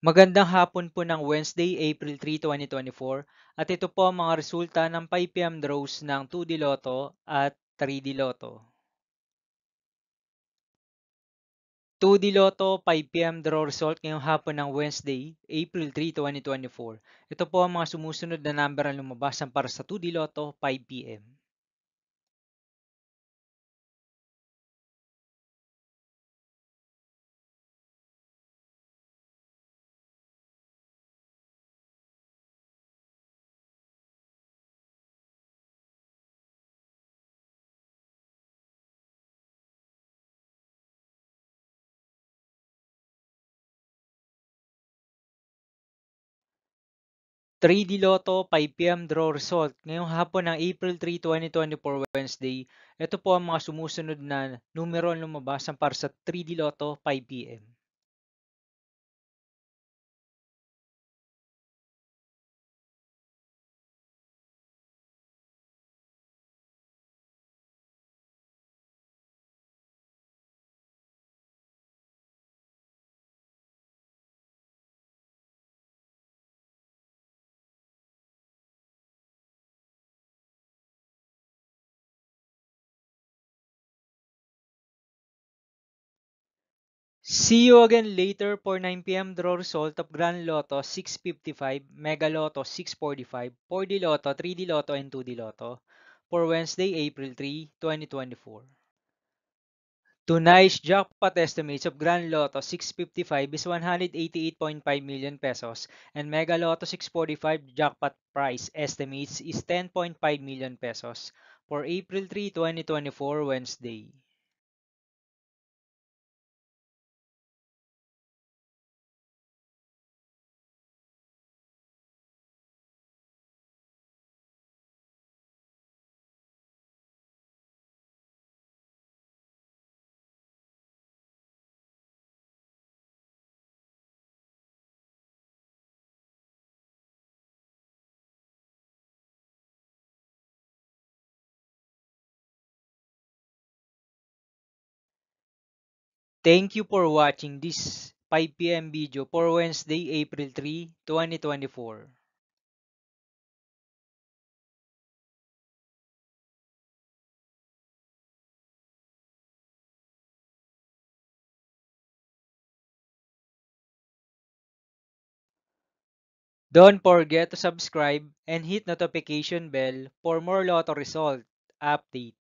Magandang hapon po ng Wednesday, April 3, 2024 at ito po ang mga resulta ng 5 PM draws ng 2D Lotto at 3D Lotto. 2D Lotto 5 PM draw result ngayong hapon ng Wednesday, April 3, 2024. Ito po ang mga sumusunod na number ang lumabasan para sa 2D Lotto 5 PM. 3D Lotto 5 PM draw result ngayong hapon ng April 3, 2024 Wednesday. Ito po ang mga sumusunod na numero ang lumabasan para sa 3D Lotto 5 PM. 'See you again later for 9 PM draw result of Grand Lotto 655, Mega Lotto 645, 4D Lotto, 3D Lotto, and 2D Lotto for Wednesday, April 3, 2024. Tonight's jackpot estimates of Grand Lotto 655 is 188.5 million pesos and Mega Lotto 645 jackpot price estimates is 10.5 million pesos for April 3, 2024 Wednesday. Thank you for watching this 5 PM video for Wednesday, April 3, 2024. Don't forget to subscribe and hit notification bell for more lotto result update.